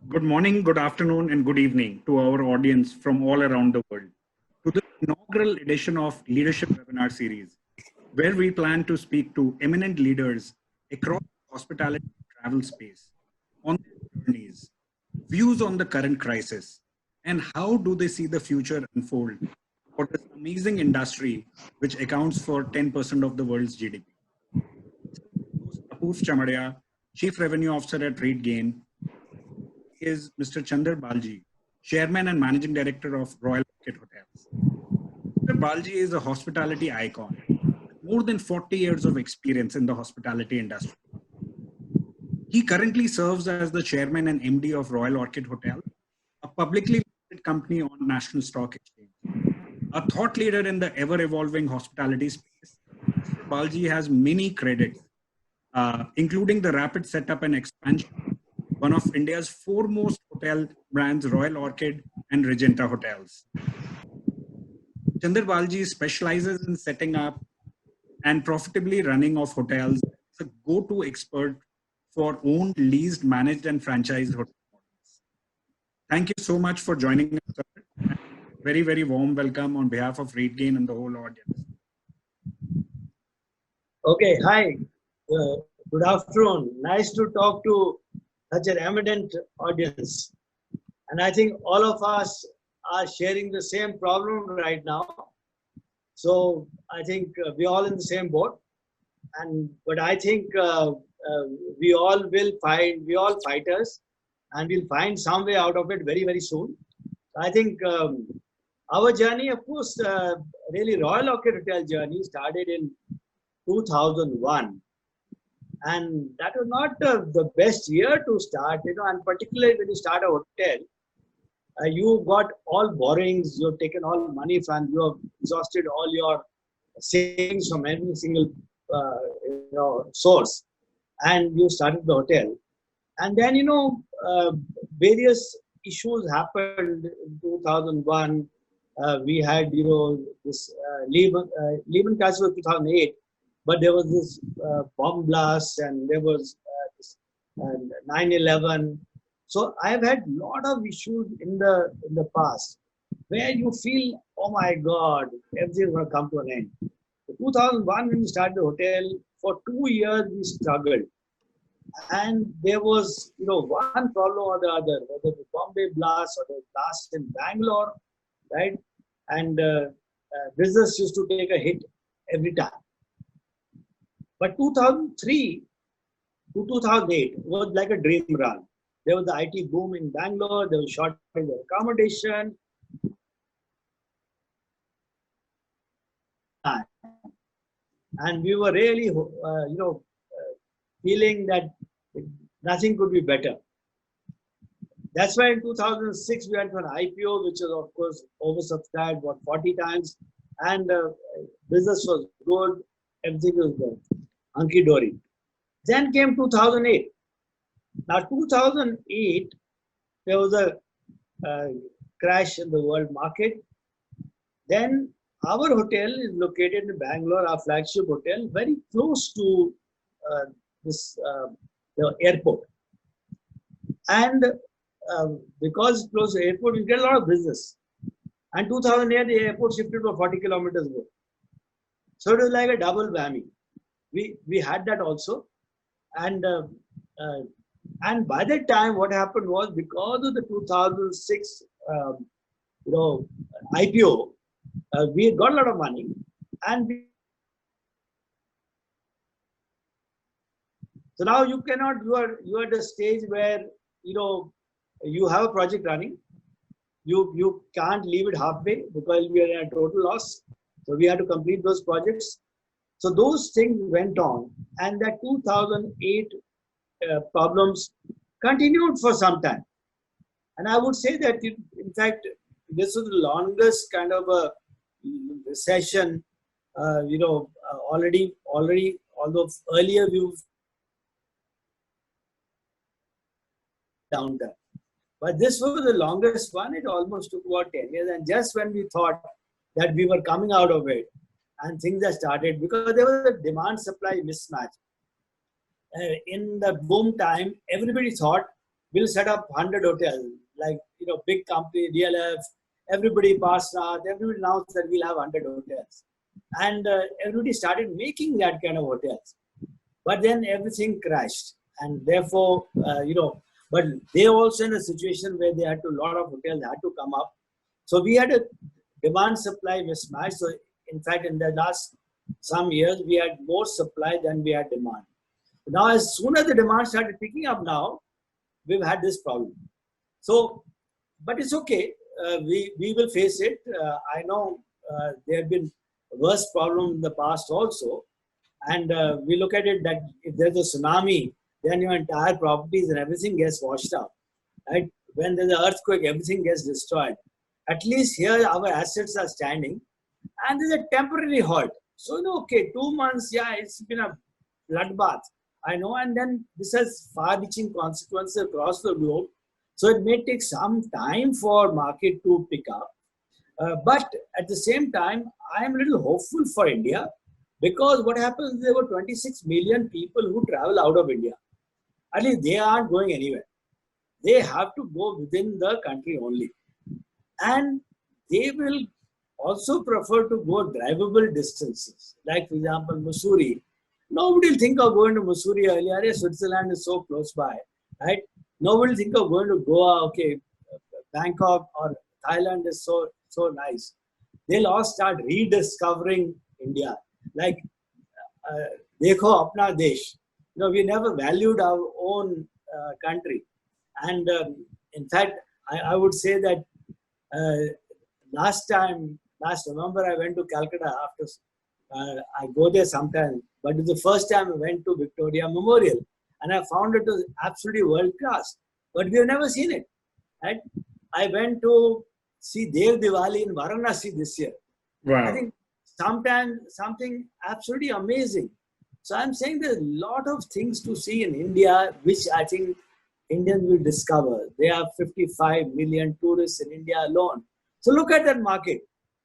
Good morning, good afternoon, and good evening to our audience from all around the world to the inaugural edition of Leadership Webinar Series, where we plan to speak to eminent leaders across the hospitality and travel space on their journeys, views on the current crisis, and how do they see the future unfold for this amazing industry which accounts for 10% of the world's GDP. Host Apurva Chamaria, Chief Revenue Officer at RateGain, is Mr. Chander Baljee, Chairman and Managing Director of Royal Orchid Hotels. Mr. Baljee is a hospitality icon with more than 40 years of experience in the hospitality industry. He currently serves as the Chairman and MD of Royal Orchid Hotel, a publicly listed company on National Stock Exchange. A thought leader in the ever-evolving hospitality space, Mr. Baljee has many credits, including the rapid setup and expansion one of India's foremost hotel brands, Royal Orchid and Regenta Hotels. Chander Baljee specializes in setting up and profitably running of hotels. He's a go-to expert for owned, leased, managed, and franchised hotel models. Thank you so much for joining us, sir. Very, very warm welcome on behalf of RateGain and the whole audience. Okay, hi. Good afternoon. Nice to talk to such an eminent audience. And I think all of us are sharing the same problem right now. So I think we're all in the same boat. But I think we all fighters, and we'll find some way out of it very, very soon. I think our journey, of course, really Royal Orchid Hotel journey started in 2001. And that was not the best year to start, and particularly when you start a hotel, you got all borrowings, you've taken all money from, you have exhausted all your savings from every single source, and you started the hotel. And then, various issues happened in 2001. We had, this Lehman crisis was 2008. But there was this bomb blast, and there was this 9/11. So I've had a lot of issues in the past where you feel, oh my God, everything is going to come to an end. In 2001, when we started the hotel, for 2 years we struggled, and there was one problem or the other, whether the Bombay blast or the blast in Bangalore, right? And business used to take a hit every time. But 2003 to 2008 was like a dream run. There was the IT boom in Bangalore. There was shortage of accommodation. And we were really, feeling that nothing could be better. That's why in 2006 we went for an IPO, which was of course oversubscribed about 40 times, and business was good. Everything was good. Hunky dory. Then came 2008. Now 2008, there was a crash in the world market. Then our hotel is located in Bangalore, our flagship hotel, very close to the airport. And because it's close to the airport, you get a lot of business. And 2008, the airport shifted to 40 kilometers away. So it was like a double whammy. We had that also, and by that time, what happened was, because of the 2006 IPO, we got a lot of money, and so now you cannot. You are at a stage where you have a project running. You can't leave it halfway because we are in a total loss. So we had to complete those projects. So those things went on, and that 2008 problems continued for some time. And I would say that, in fact, this was the longest kind of a recession, already, although earlier we've down there. But this was the longest one. It almost took about 10 years. And just when we thought that we were coming out of it, and things have started, because there was a demand-supply mismatch. In the boom time, everybody thought we'll set up 100 hotels, like, big company, DLF, everybody passed out, everybody announced that we'll have 100 hotels. And everybody started making that kind of hotels. But then everything crashed. And therefore, but they also in a situation where they had to, a lot of hotels had to come up. So we had a demand supply mismatch. So in fact, in the last some years, we had more supply than we had demand. Now, as soon as the demand started picking up now, we've had this problem. So, but it's okay. We will face it. I know there have been worse problems in the past also. And we look at it that if there's a tsunami, then your entire properties and everything gets washed out. Right? When there's an earthquake, everything gets destroyed. At least here, our assets are standing. And there's a temporary halt. So, okay, 2 months, yeah, it's been a bloodbath. I know, and then this has far-reaching consequences across the globe. So it may take some time for market to pick up. But at the same time, I am a little hopeful for India, because what happens, there were 26 million people who travel out of India. At least they aren't going anywhere. They have to go within the country only. And they will also prefer to go drivable distances. Like, for example, Mussoorie. Nobody will think of going to Mussoorie earlier. Switzerland is so close by, right? Nobody will think of going to Goa. Okay, Bangkok or Thailand is so nice. They'll all start rediscovering India. Like, dekho apna desh. We never valued our own country. And in fact, I would say that last November, I went to Calcutta after. I go there sometimes, but it's the first time I went to Victoria Memorial, and I found it was absolutely world class. But we have never seen it. Right? I went to see Dev Diwali in Varanasi this year. Wow. I think something absolutely amazing. So I'm saying there's a lot of things to see in India, which I think Indians will discover. There are 55 million tourists in India alone. So look at that market.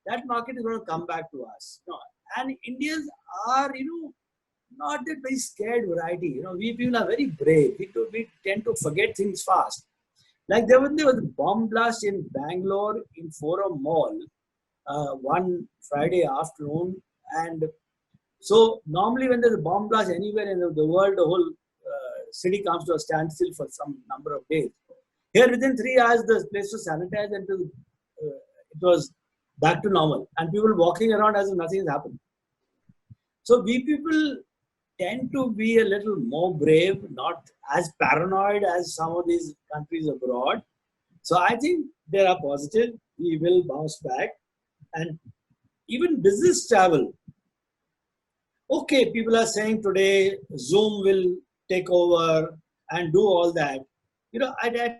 That market is going to come back to us. And Indians are, not that very scared variety. We people are very brave. We tend to forget things fast. Like there was a bomb blast in Bangalore in Forum Mall one Friday afternoon. And so normally when there's a bomb blast anywhere in the world, the whole city comes to a standstill for some number of days. Here within 3 hours, the place was sanitized and it was back to normal. And people walking around as if nothing has happened. So we people tend to be a little more brave, not as paranoid as some of these countries abroad. So I think they are positive. We will bounce back. And even business travel. Okay, people are saying today Zoom will take over and do all that. I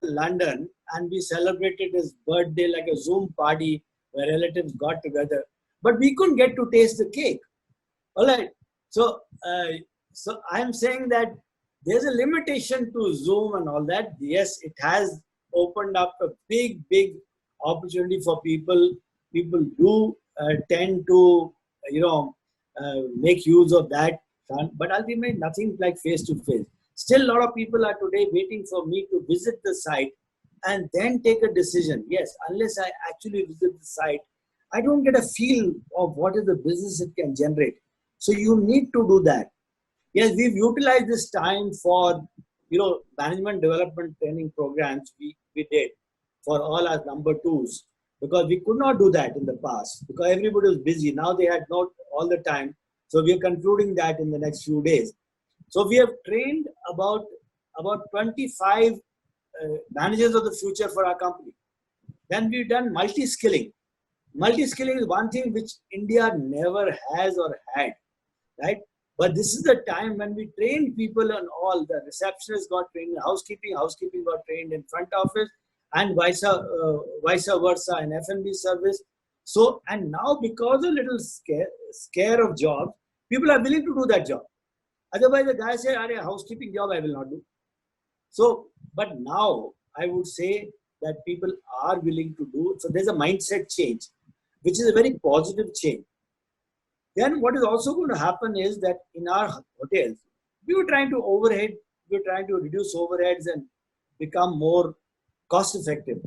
London and we celebrated his birthday like a Zoom party where relatives got together, but we couldn't get to taste the cake. All right. So I'm saying that there's a limitation to Zoom and all that. Yes, it has opened up a big opportunity for people. People do tend to, make use of that. But ultimately, nothing like face to face. Still, a lot of people are today waiting for me to visit the site and then take a decision. Yes, unless I actually visit the site, I don't get a feel of what is the business it can generate. So you need to do that. Yes, we've utilized this time for, management development training programs we did for all our number twos, because we could not do that in the past because everybody was busy. Now they had not all the time. So we are concluding that in the next few days. So we have trained about 25 managers of the future for our company. Then we've done multi-skilling. Multi-skilling is one thing which India never has or had, right? But this is the time when we train people on all. The receptionists got trained in housekeeping got trained in front office, and vice versa in F&B service. So, and now because of a little scare of jobs, people are willing to do that job. Otherwise, the guy says, a housekeeping job I will not do. So, but now I would say that people are willing to do. So there's a mindset change, which is a very positive change. Then what is also going to happen is that in our hotels, We were trying to reduce overheads and become more cost effective,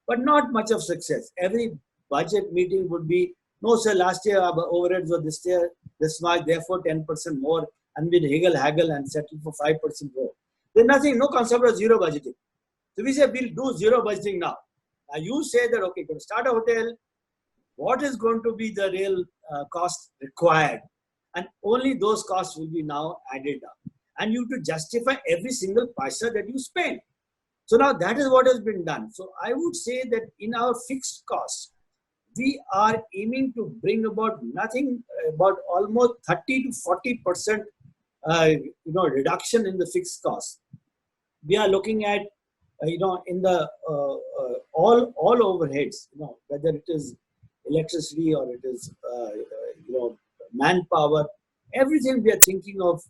but not much of success. Every budget meeting would be, no sir, last year our overheads were this much, therefore 10% more, and we'd haggle and settle for 5% more. There's nothing, no concept of zero budgeting. So we said, we'll do zero budgeting now. Now you say that, okay, going to start a hotel, what is going to be the real cost required? And only those costs will be now added up. And you have to justify every single paisa that you spend. So now that is what has been done. So I would say that in our fixed costs, we are aiming to bring about about almost 30 to 40% reduction in the fixed costs. We are looking at in the all overheads, whether it is electricity or it is manpower, everything we are thinking of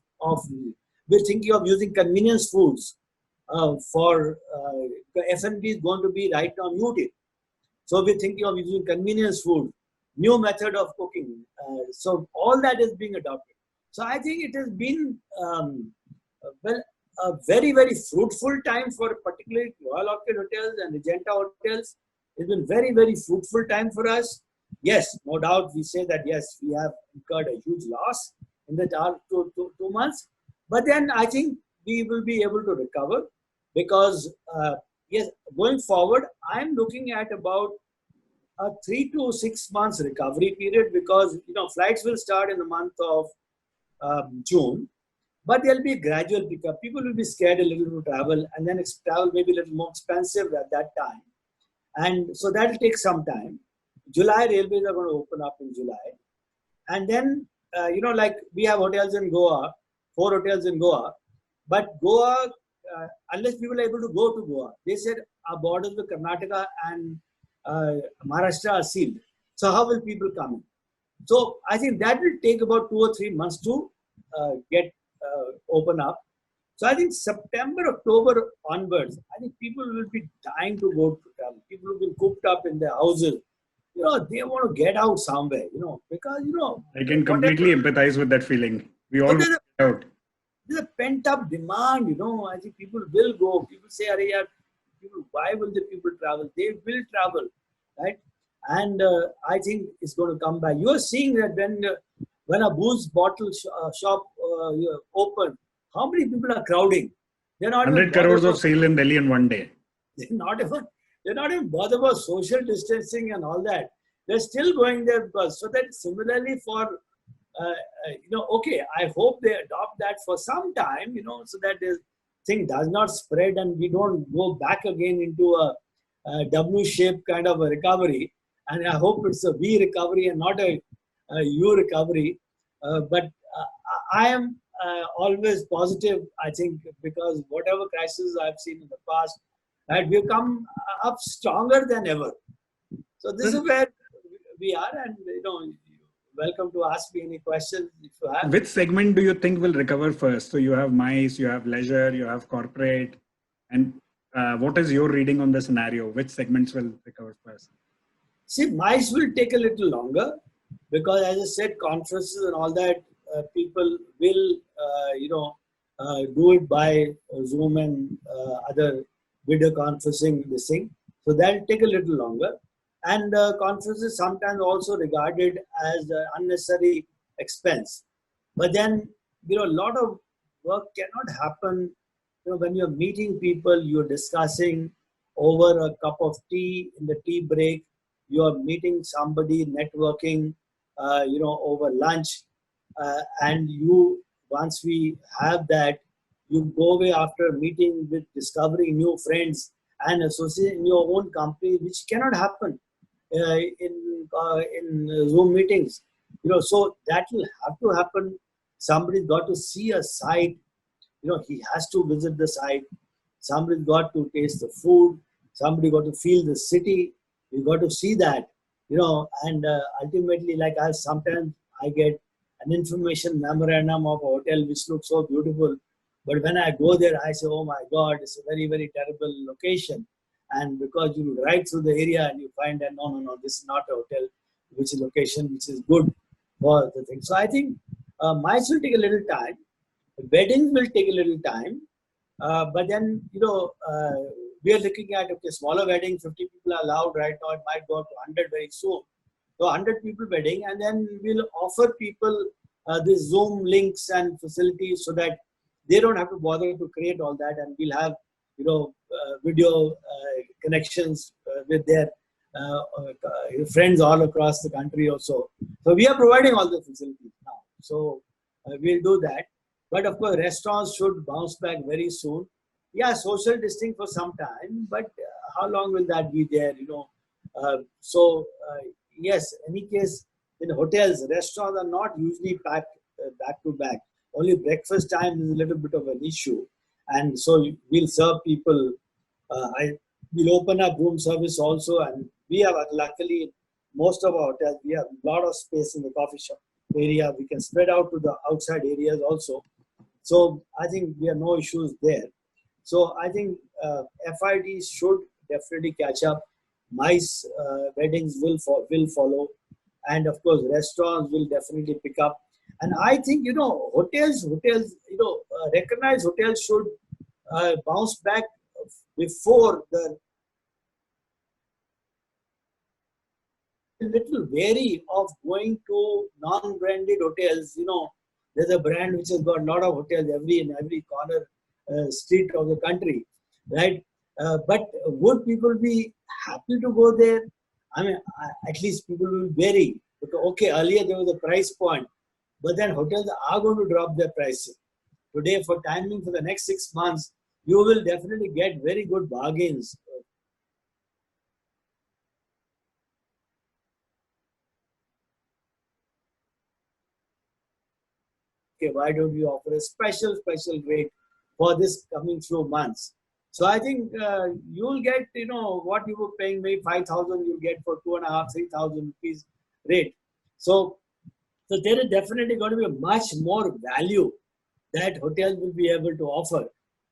we're thinking of using convenience foods for the F&B is going to be right now muted. So we're thinking of using convenience food, new method of cooking. So all that is being adopted. So I think it has been a very, very fruitful time for particularly Royal Orchid Hotels and Regenta Hotels. It's been very, very fruitful time for us. Yes, no doubt we say that, yes, we have incurred a huge loss in the 2 months. But then I think we will be able to recover because, yes, going forward, I'm looking at about a 3 to 6 months recovery period because, flights will start in the month of June. But there'll be a gradual pickup. People will be scared a little to travel, and then travel may be a little more expensive at that time. And so that'll take some time. July, railways are going to open up in July. And then, like we have hotels in Goa, 4 hotels in Goa. But Goa, unless people are able to go to Goa, they said our borders with Karnataka and Maharashtra are sealed. So how will people come in? So I think that will take about 2 or 3 months to get open up. So I think September, October onwards, I think people will be dying to go to travel. People will be cooped up in their houses. They want to get out somewhere, because, I can completely empathize with that feeling. We all want to get out. There's a pent-up demand, I think people will go. People say, why will the people travel? They will travel, right? And I think it's going to come back. You are seeing that when a booze bottle shop open, how many people are crowding? They're not 100 crores of sale in Delhi in one day. They're not even bothered about social distancing and all that. They're still going there because, so that similarly for, okay, I hope they adopt that for some time, so that this thing does not spread and we don't go back again into a W-shaped kind of a recovery. And I hope it's a V recovery and not a U recovery. But I am always positive, I think, because whatever crisis I've seen in the past, right, we've come up stronger than ever. So this is where we are, and welcome to ask me any questions if you have. Which segment do you think will recover first? So you have MICE, you have leisure, you have corporate, and what is your reading on the scenario? Which segments will recover first? See, MICE will take a little longer because, as I said, conferences and all that, people will, do it by Zoom and other video conferencing, this thing. So that will take a little longer. And conferences sometimes also regarded as unnecessary expense. But then, a lot of work cannot happen. When you're meeting people, you're discussing over a cup of tea in the tea break. You're meeting somebody, networking, over lunch. And once we have that, you go away after a meeting with discovering new friends and associate in your own company, which cannot happen in Zoom meetings. So that will have to happen. Somebody's got to see a site. He has to visit the site. Somebody's got to taste the food. Somebody got to feel the city. You got to see that, and ultimately, like sometimes I get an information memorandum of a hotel which looks so beautiful. But when I go there, I say, oh my God, it's a very, very terrible location. And because you drive through the area and you find that, no, this is not a hotel, which is location, which is good for the thing. So I think MICE will take a little time. Weddings will take a little time, but then, we are looking at, okay, smaller wedding, 50 people are allowed right now, it might go up to 100 very soon. So 100 people wedding, and then we'll offer people these Zoom links and facilities so that they don't have to bother to create all that, and we'll have, video connections with their friends all across the country also. So we are providing all the facilities now. So we'll do that. But of course, restaurants should bounce back very soon. Yeah, social distancing for some time, but how long will that be there? Yes, any case, in hotels, restaurants are not usually packed back to back. Only breakfast time is a little bit of an issue, and so we'll serve people. I will open up room service also, and we have, luckily, most of our hotels, we have a lot of space in the coffee shop area. We can spread out to the outside areas also. So I think we have no issues there. So I think FIDs should definitely catch up. MICE weddings will follow, and of course restaurants will definitely pick up. And I think, hotels, recognized hotels should bounce back before the little wary of going to non-branded hotels. There's a brand which has got a lot of hotels in every corner street of the country, right? But would people be happy to go there? I mean, at least people will vary. Because, okay, earlier there was a price point, but then hotels are going to drop their prices. Today, for timing for the next 6 months, you will definitely get very good bargains. Okay, why don't you offer a special rate for this coming few months? So I think you'll get, what you were paying, maybe 5,000, you'll get for 2,500, 3,000 rupees rate. So there is definitely going to be much more value that hotels will be able to offer.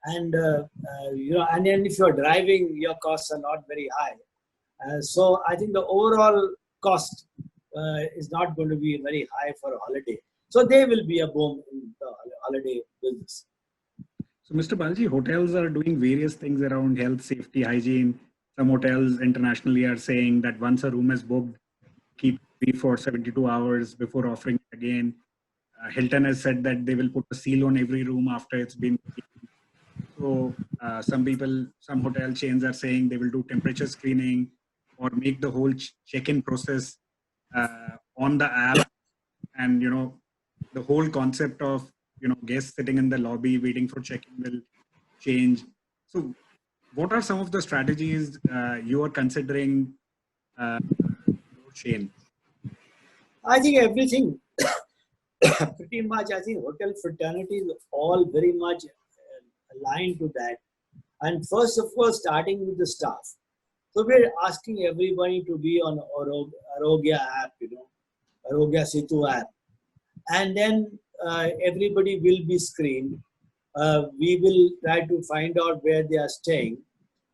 And, and then if you're driving, your costs are not very high. So I think the overall cost is not going to be very high for a holiday. So there will be a boom in the holiday business. So, Mr. Baljee, hotels are doing various things around health, safety, hygiene. Some hotels internationally are saying that once a room is booked, keep it for 72 hours before offering it again. Hilton has said that they will put a seal on every room after it's been cleaned. So some hotel chains are saying they will do temperature screening or make the whole check-in process on the app. And, the whole concept of, guests sitting in the lobby waiting for check-in will change. So what are some of the strategies you are considering, Shane? I think everything, pretty much, I think hotel fraternity is all very much aligned to that. And first, of course, starting with the staff. So we're asking everybody to be on Arogya app, Arogya Setu app. And then everybody will be screened. We will try to find out where they are staying,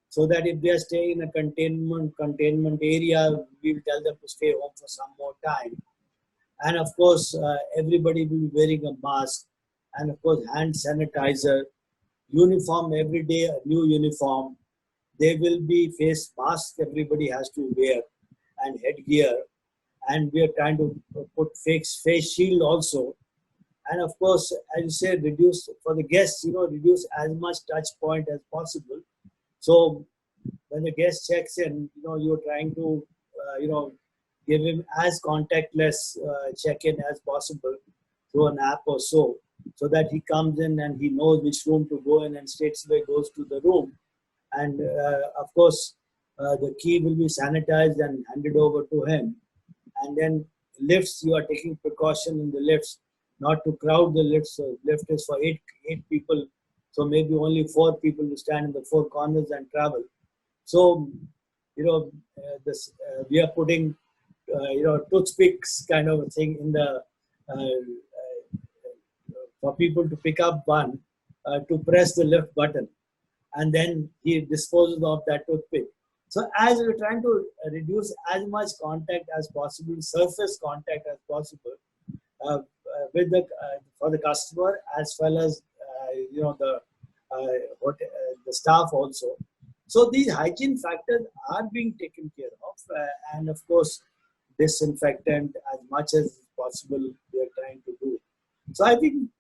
so that if they are staying in a containment area, we will tell them to stay home for some more time. And of course, everybody will be wearing a mask, and of course, hand sanitizer, uniform every day, a new uniform. There will be face masks everybody has to wear, and headgear. And we are trying to put face shield also. And of course, as you say, reduce for the guests, reduce as much touch point as possible. So when the guest checks in, you're trying to, give him as contactless check-in as possible through an app or so that he comes in and he knows which room to go in and straight away goes to the room. And of course, the key will be sanitized and handed over to him. And then lifts, you are taking precaution in the lifts, not to crowd the lifts. So lift is for eight people. So maybe only 4 people will stand in the 4 corners and travel. So, we are putting, toothpicks kind of a thing in the, for people to pick up one, to press the lift button. And then he disposes of that toothpick. So as we're trying to reduce as much contact as possible, surface contact as possible, with the for the customer as well as the staff also. So these hygiene factors are being taken care of, and of course, disinfectant as much as possible we are trying to do. So I think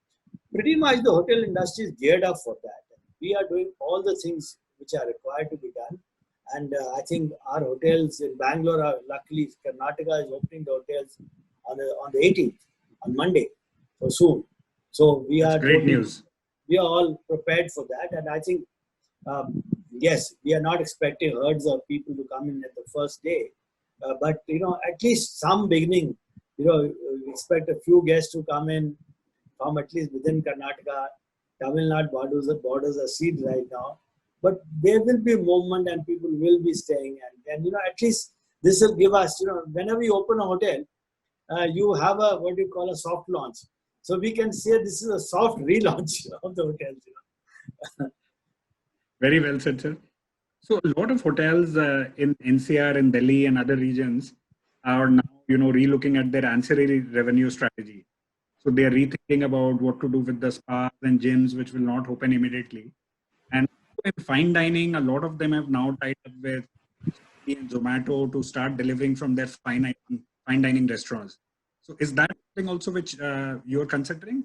pretty much the hotel industry is geared up for that. We are doing all the things which are required to be done. And I think our hotels in Bangalore are, luckily, Karnataka is opening the hotels on the 18th, on Monday, so soon. So we That's are great news. We are all prepared for that. And I think, yes, we are not expecting herds of people to come in at the first day. But, at least some beginning, we expect a few guests to come in from at least within Karnataka. Tamil Nadu borders are sealed right now. But there will be movement and people will be staying. And at least this will give us, whenever you open a hotel, you have a, what do you call, a soft launch. So we can say this is a soft relaunch of the hotels. Very well said, sir. So a lot of hotels in NCR, in Delhi and other regions are now, relooking at their ancillary revenue strategy. So they are rethinking about what to do with the spas and gyms, which will not open immediately. And in fine dining, a lot of them have now tied up with Swiggy and Zomato to start delivering from their fine dining restaurants. So is that something also which you are considering?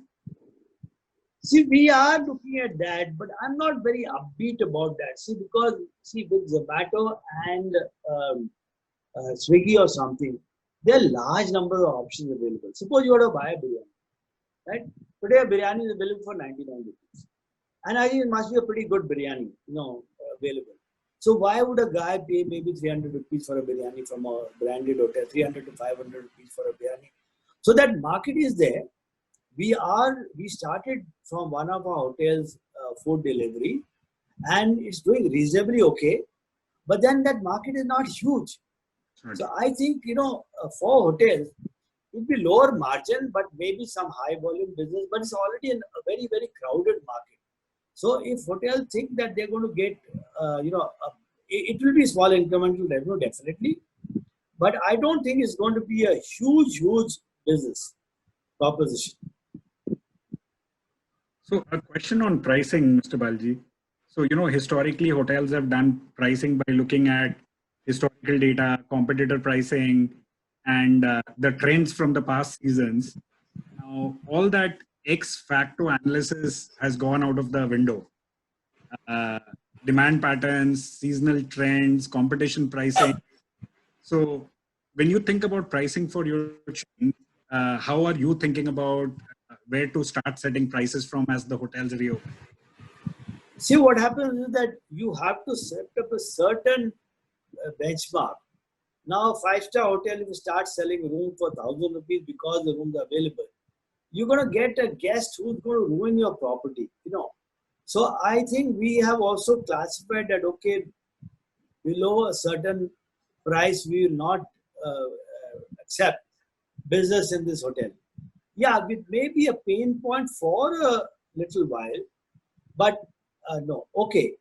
See, we are looking at that, but I'm not very upbeat about that. Because with Zomato and Swiggy or something, there are large number of options available. Suppose you want to buy a biryani, right? Today a biryani is available for 99 rupees. And I think it must be a pretty good biryani, available. So why would a guy pay maybe 300 rupees for a biryani from a branded hotel, 300 to 500 rupees for a biryani? So that market is there. We started from one of our hotels food delivery, and it's doing reasonably okay. But then that market is not huge. Right. So I think, for hotels, it will be lower margin, but maybe some high volume business, but it's already in a very, very crowded market. So if hotels think that they're going to get, it will be small incremental revenue, definitely. But I don't think it's going to be a huge business proposition. So a question on pricing, Mr. Baljee. So, historically hotels have done pricing by looking at historical data, competitor pricing, and the trends from the past seasons. Now, all that ex facto analysis has gone out of the window. Demand patterns, seasonal trends, competition pricing. So when you think about pricing for your chain, how are you thinking about where to start setting prices from as the hotels reopen? See, what happens is that you have to set up a certain benchmark. Now, 5-star hotel, if you start selling room for 1,000 rupees because the rooms are available, you're going to get a guest who's going to ruin your property, So I think we have also classified that, okay, below a certain price, we will not accept business in this hotel. Yeah, it may be a pain point for a little while, but no, okay.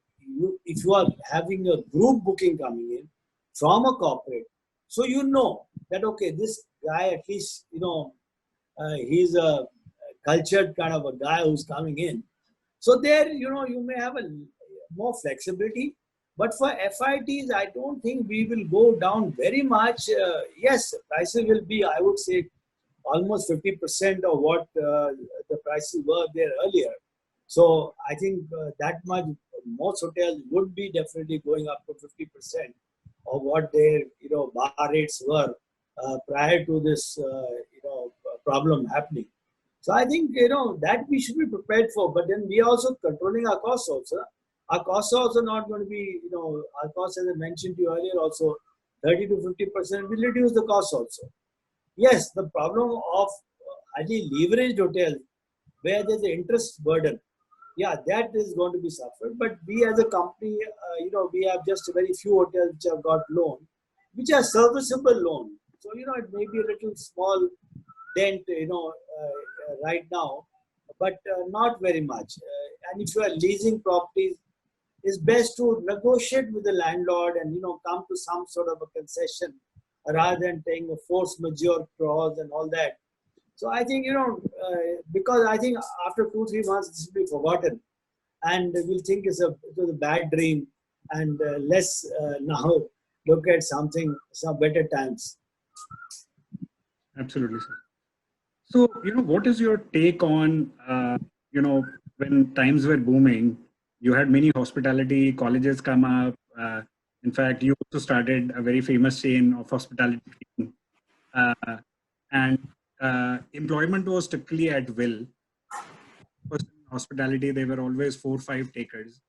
If you are having a group booking coming in from a corporate, so you know that, okay, this guy at least, he's a cultured kind of a guy who's coming in. So there, you may have a more flexibility. But for FITs, I don't think we will go down very much. Yes, prices will be, I would say, almost 50% of what the prices were there earlier. So I think that much, most hotels would be definitely going up to 50% of what their bar rates were prior to this problem happening. So I think that we should be prepared for. But then we are also controlling our costs also. Our costs are also not going to be, our costs, as I mentioned to you earlier, also 30 to 50% will reduce the costs also. Yes, the problem of highly leveraged hotels where there's an interest burden, yeah, that is going to be suffered. But we as a company, we have just a very few hotels which have got loan, which are serviceable loan. So, it may be a little small dent, right now, but not very much. And if you are leasing properties, it's best to negotiate with the landlord and, come to some sort of a concession rather than taking a force majeure clause and all that. So I think, because I think after 2-3 months, this will be forgotten. And we'll think it was a bad dream, and let's now look at some better times. Absolutely, sir. So, what is your take on, when times were booming, you had many hospitality colleges come up. In fact, you also started a very famous chain of hospitality. Uh, and employment was strictly at will. First, in hospitality, there were always 4-5 takers.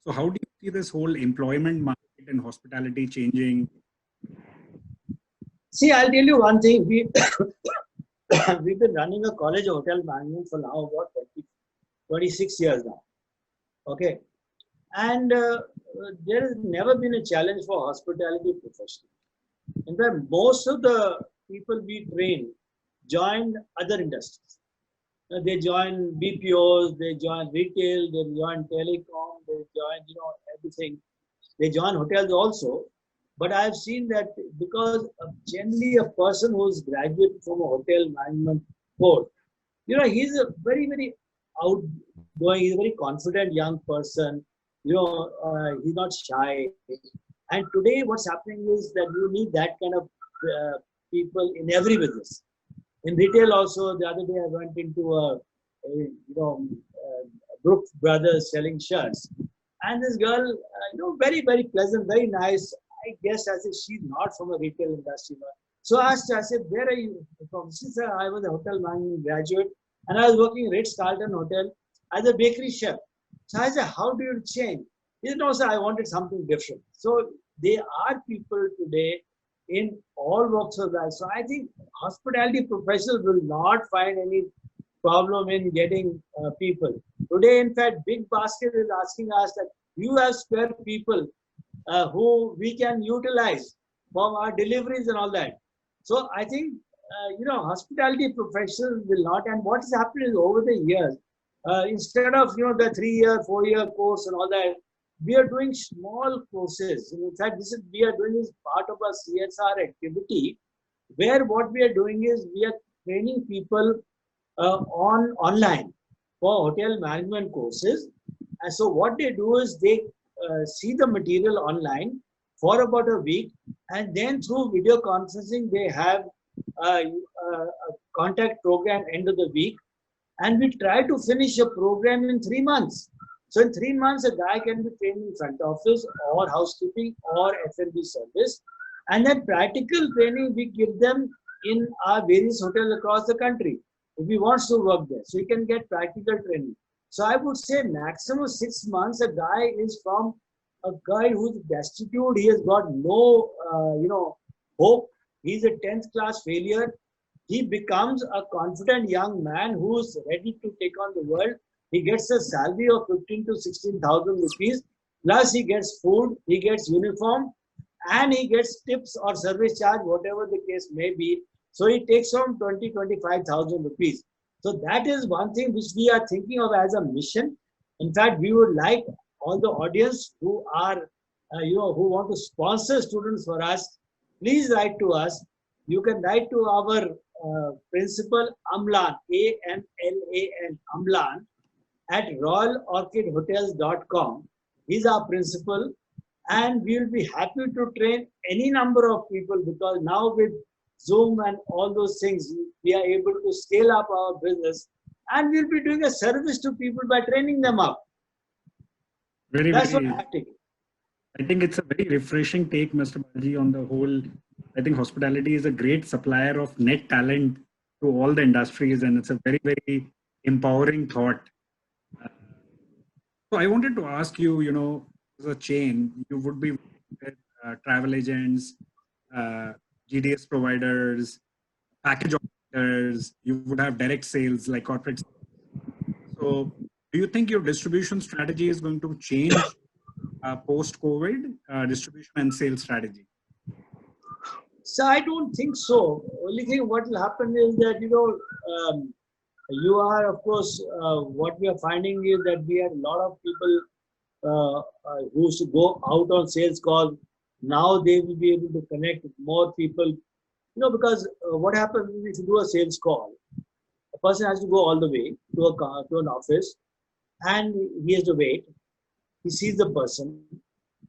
So how do you see this whole employment market in hospitality changing? See, I'll tell you one thing. We've been running a college of hotel management for now about 26 years now. Okay. And there has never been a challenge for hospitality professionals. In fact, most of the people we train joined other industries. They join BPOs, they join retail, they join telecom, they join, everything. They join hotels also. But I've seen that because generally a person who's graduated from a hotel management course, he's a very, very outgoing, he's a very confident young person. He's not shy. And today what's happening is that you need that kind of people in every business. In retail also, the other day I went into Brooks Brothers selling shirts. And this girl, very, very pleasant, very nice. I guess I said, she's not from a retail industry. So I asked her, I said, where are you from? She said, I was a hotel management graduate and I was working in Ritz-Carlton Hotel as a bakery chef. So I said, how do you change? He said, no, sir, I wanted something different. So there are people today in all walks of life. So I think hospitality professionals will not find any problem in getting people. Today, in fact, Big Basket is asking us that you have spare people who we can utilize for our deliveries and all that. So I think, hospitality professionals will not. And what has happened is over the years, instead of, the 3-year, 4-year course and all that, we are doing small courses. In fact, we are doing this part of a CSR activity, where what we are doing is we are training people online for hotel management courses. And so what they do is they see the material online for about a week, and then through video conferencing, they have a contact program end of the week. And we try to finish a program in 3 months. So in 3 months, a guy can be trained in front office or housekeeping or F&B service. And then practical training, we give them in our various hotels across the country if he wants to work there. So he can get practical training. So I would say maximum 6 months, a guy is from a guy who's destitute. He has got no, hope. He's a 10th class failure. He becomes a confident young man who's ready to take on the world. He gets a salary of 15 to 16,000 rupees. Plus he gets food, he gets uniform, and he gets tips or service charge, whatever the case may be. So he takes home 20-25,000 rupees. So that is one thing which we are thinking of as a mission. In fact, we would like all the audience who are, who want to sponsor students for us, please write to us. You can write to our principal Amlan, A-M-L-A-N, Amlan, at royalorchidhotels.com. He's our principal, and we will be happy to train any number of people, because now with Zoom and all those things, we are able to scale up our business, and we'll be doing a service to people by training them up. That's what I think. I think it's a very refreshing take, Mr. Baljee, on the whole. I think hospitality is a great supplier of net talent to all the industries, and it's a very, very empowering thought. So I wanted to ask you, as a chain, you would be with travel agents, GDS providers, package operators, you would have direct sales like corporate. So do you think your distribution strategy is going to change post-COVID, distribution and sales strategy? So I don't think so. Only thing what will happen is that, you are, of course, what we are finding is that we had a lot of people who used to go out on sales calls. Now they will be able to connect with more people, because what happens if you do a sales call, A person has to go all the way to a car, to an office, and he has to wait. He sees the person,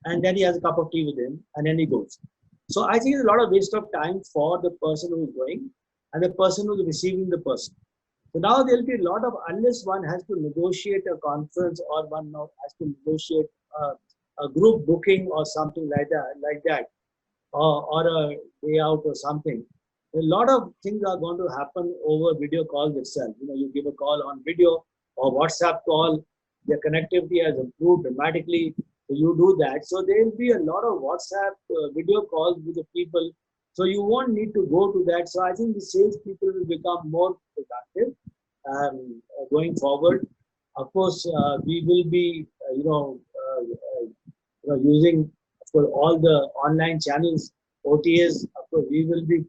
and then he has a cup of tea with him, and then he goes. So I think it's a lot of waste of time for the person who is going and the person who is receiving the person. So now there will be a lot of, unless one has to negotiate a conference or one has to negotiate a group booking or something like that, or a day out or something. A lot of things are going to happen over video calls itself. You give a call on video or WhatsApp call. The connectivity has improved dramatically. So you do that. So there will be a lot of WhatsApp video calls with the people. So you won't need to go to that. So I think the sales people will become more productive going forward. Of course, we will be, using, of course, all the online channels, OTAs. Of course, we will be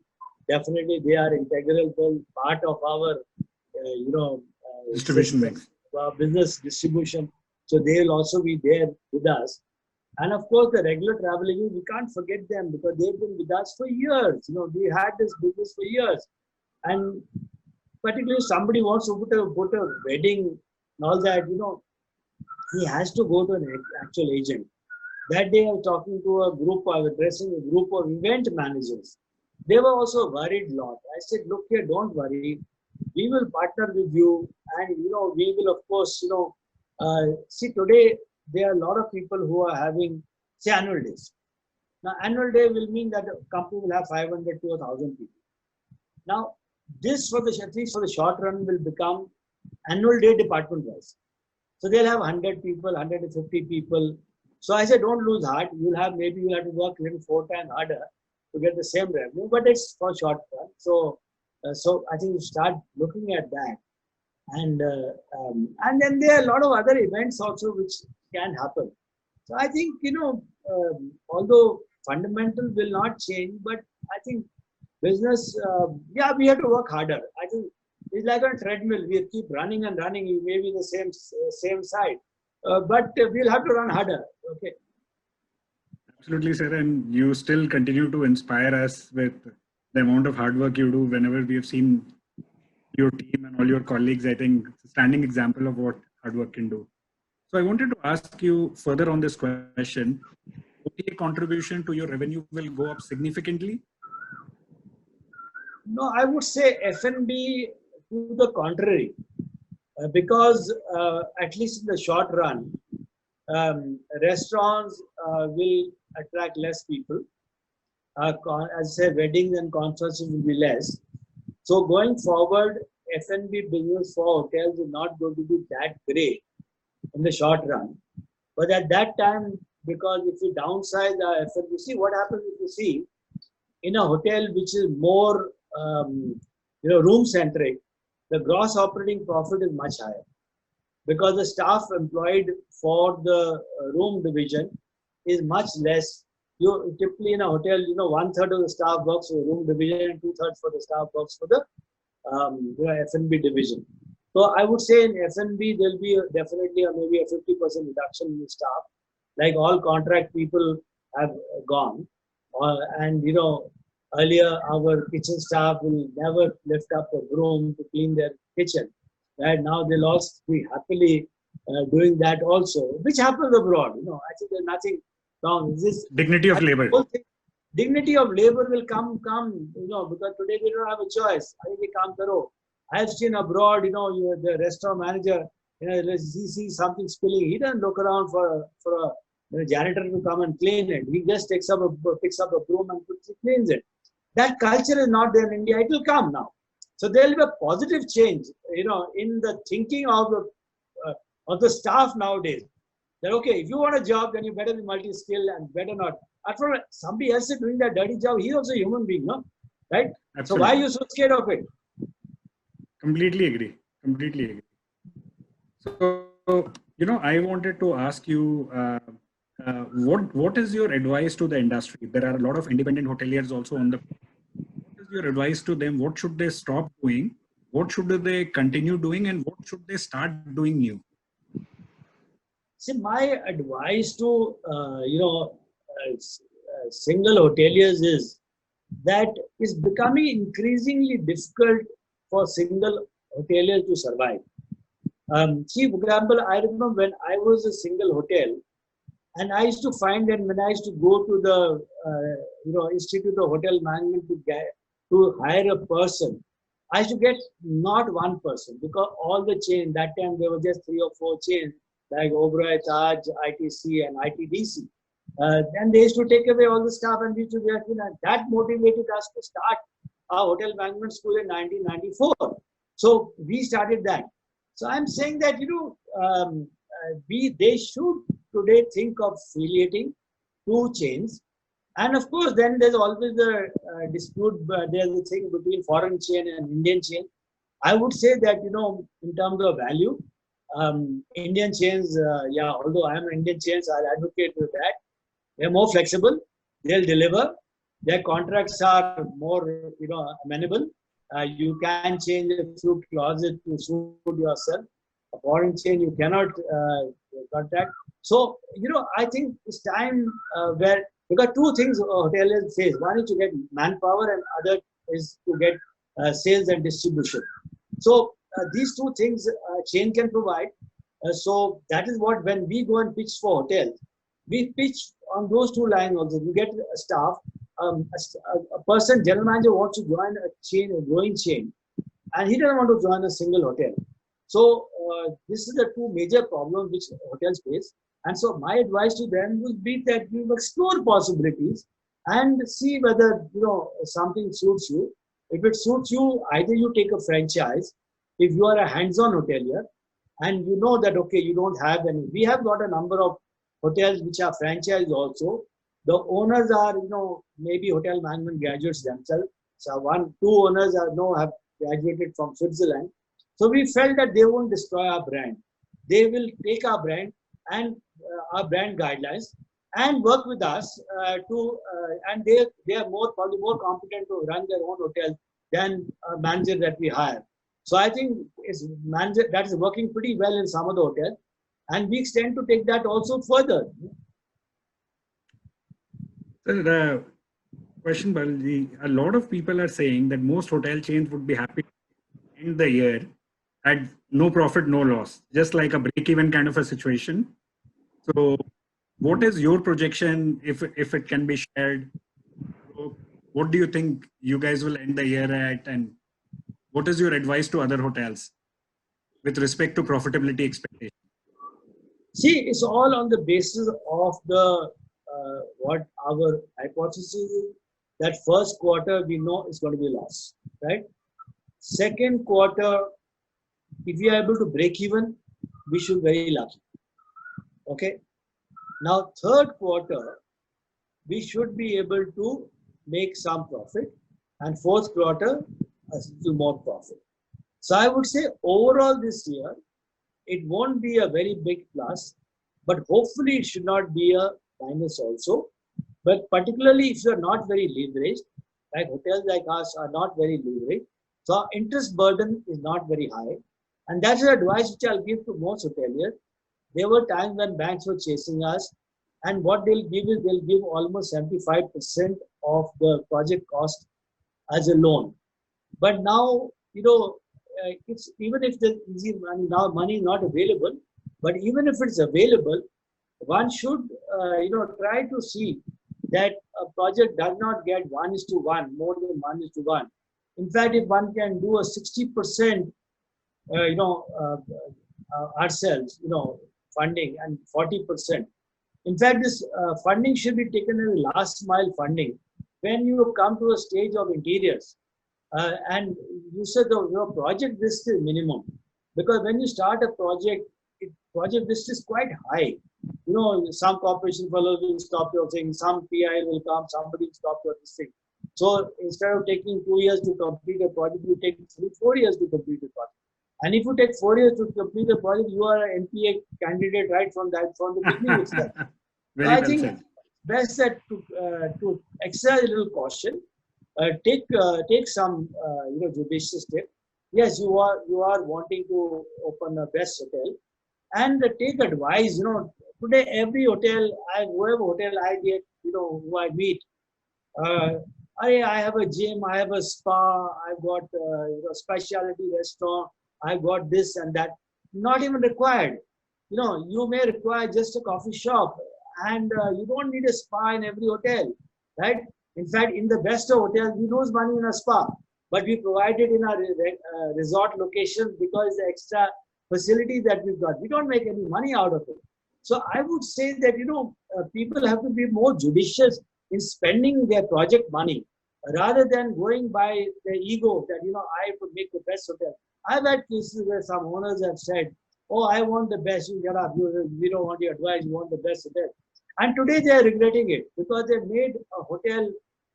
definitely, they are integral part of our, distribution mix, business distribution. So they will also be there with us. And of course, the regular travel agents, we can't forget them because they've been with us for years. We had this business for years. And particularly if somebody wants to put a wedding and all that, he has to go to an actual agent. That day I was talking to a group, I was addressing a group of event managers. They were also worried a lot. I said, look here, don't worry. We will partner with you, and we will, of course, see, today there are a lot of people who are having, say, annual days. Now, annual day will mean that a company will have 500 to 1,000 people. Now, this at least for the short run will become annual day department wise. So they'll have 100 people, 150 people. So I said, don't lose heart. You'll have to work even 4 times harder to get the same revenue, but it's for short run. So I think you start looking at that, and then there are a lot of other events also which can happen. So I think although fundamental will not change, but I think business, we have to work harder. I think it's like a treadmill. We keep running and running. You may be the same side, but we'll have to run harder. Okay. Absolutely, sir. And you still continue to inspire us with the amount of hard work you do. Whenever we have seen your team and all your colleagues, I think it's a standing example of what hard work can do. So I wanted to ask you further on this question. OTA contribution to your revenue will go up significantly? No, I would say F&B to the contrary, because at least in the short run, restaurants will attract less people. As I say, weddings and conferences will be less. So going forward, F&B business for hotels is not going to be that great in the short run. But at that time, because if you downsize the F&B, see what happens if you see in a hotel which is more room centric, the gross operating profit is much higher because the staff employed for the room division is much less. You typically in a hotel, 1/3 of the staff works for the room division and 2/3 for the staff works for the F&B division. So I would say in F&B there'll be definitely maybe a 50% reduction in the staff, like all contract people have gone. And earlier our kitchen staff will never lift up a broom to clean their kitchen. Right now they'll also be happily doing that also, which happens abroad. I think there's nothing wrong. This dignity of labor. Dignity of labor will come, because today they don't have a choice. I have seen abroad, the restaurant manager, he sees something spilling. He doesn't look around for a janitor to come and clean it. He just picks up a broom and cleans it. That culture is not there in India. It will come now. So there will be a positive change, in the thinking of the staff nowadays. That okay, if you want a job, then you better be multi-skilled and better not. After all, somebody else is doing that dirty job. He's also a human being, no? Right? Absolutely. So why are you so scared of it? Completely agree. So, I wanted to ask you, what is your advice to the industry? There are a lot of independent hoteliers also on the. What is your advice to them? What should they stop doing? What should they continue doing? And what should they start doing new? See, my advice to single hoteliers is that it's becoming increasingly difficult for single hoteliers to survive. See, for example, I remember when I was a single hotel, and I used to find that when I used to go to the Institute of Hotel Management to hire a person, I used to get not one person, because all the chain that time there were just 3 or 4 chains like Oberoi, Taj, ITC, and ITDC. Then they used to take away all the staff, and we used to get, that motivated us to start our hotel management school in 1994. So we started that. So I'm saying that they should today think of affiliating 2 chains, and of course then there's always the dispute. There's a thing between foreign chain and Indian chain. I would say that in terms of value, Indian chains, although I am an Indian chains, I advocate with that. They're more flexible. They'll deliver. Their contracts are more amenable. You can change a few clauses to suit yourself. A foreign chain you cannot contact. So I think it's time where, because 2 things hoteliers face. One is to get manpower, and other is to get sales and distribution. So these 2 things chain can provide. So that is what, when we go and pitch for hotels, we pitch on those 2 lines also. You get a staff, a person, general manager wants to join a chain, a growing chain, and he doesn't want to join a single hotel. So this is the 2 major problems which hotels face. And so my advice to them would be that you explore possibilities and see whether something suits you. If it suits you, either you take a franchise. If you are a hands-on hotelier, and you know that you don't have any. We have got a number of hotels which are franchised also. The owners are maybe hotel management graduates themselves. So 2 owners have graduated from Switzerland. So we felt that they won't destroy our brand. They will take our brand and our brand guidelines and work with us and they are probably more competent to run their own hotel than a manager that we hire. So I think it's manager that is working pretty well in some of the hotels, and we extend to take that also further. So the question, Baljee, a lot of people are saying that most hotel chains would be happy to end the year at no profit, no loss, just like a break-even kind of a situation. So what is your projection, if it can be shared? So what do you think you guys will end the year at, and what is your advice to other hotels with respect to profitability expectation? See, it's all on the basis of what our hypothesis is. That first quarter we know is going to be loss, right? Second quarter, if we are able to break even, we should be very lucky. Okay. Now, third quarter, we should be able to make some profit, and fourth quarter, a little more profit. So I would say overall this year, it won't be a very big plus, but hopefully it should not be a minus also. But particularly if you're not very leveraged, like hotels like us are not very leveraged, so our interest burden is not very high. And that's the advice which I'll give to most hoteliers. There were times when banks were chasing us, and what they'll give is they'll give almost 75% of the project cost as a loan. But now, it's even if the easy money, now money is not available, but even if it's available, one should try to see that a project does not get 1:1, more than 1:1. In fact, if one can do a 60% ourselves, funding, and 40%. In fact, this funding should be taken as last mile funding. When you come to a stage of interiors, and you said your project risk is minimum, because when you start a project risk is quite high. Some corporation fellows will stop your thing, some PI will come, somebody will stop your thing. So instead of taking 2 years to complete a project, you take 3-4 years to complete a project. And if you take 4 years to complete a project, you are an NPA candidate right from the beginning itself. So I think it's best that to exercise a little caution, take some judicious step. Yes, you are wanting to open a best hotel, and take advice. Today every hotel, whoever hotel I get, who I meet, I have a gym, I have a spa, I've got specialty restaurant, I got this and that. Not even required. You may require just a coffee shop, and you don't need a spa in every hotel, right? In fact, in the best of hotels, we lose money in a spa, but we provide it in our resort locations because the extra facility that we've got, we don't make any money out of it. So I would say that, people have to be more judicious in spending their project money rather than going by their ego that, I would make the best hotel. I've had cases where some owners have said, oh, I want the best. You get up. We don't want your advice. You want the best hotel. And today they are regretting it because they made a hotel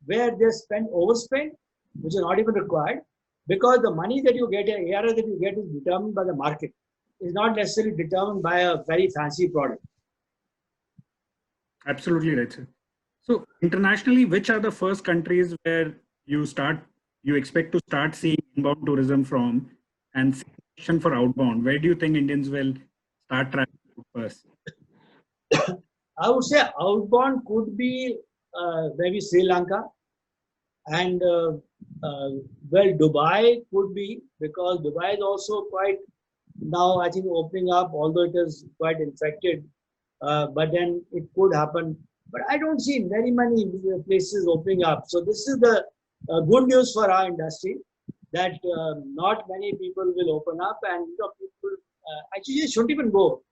where they overspent, which is not even required, because the money that you get, the ARR that you get is determined by the market. It's not necessarily determined by a very fancy product. Absolutely right, sir. So internationally, which are the first countries where you expect to start seeing inbound tourism from, and for outbound? Where do you think Indians will start traveling first? I would say outbound could be maybe Sri Lanka, and Dubai could be, because Dubai is also quite now, I think, opening up, although it is quite infected, but then it could happen. But I don't see very many places opening up. So this is the good news for our industry, that not many people will open up, and people actually shouldn't even go.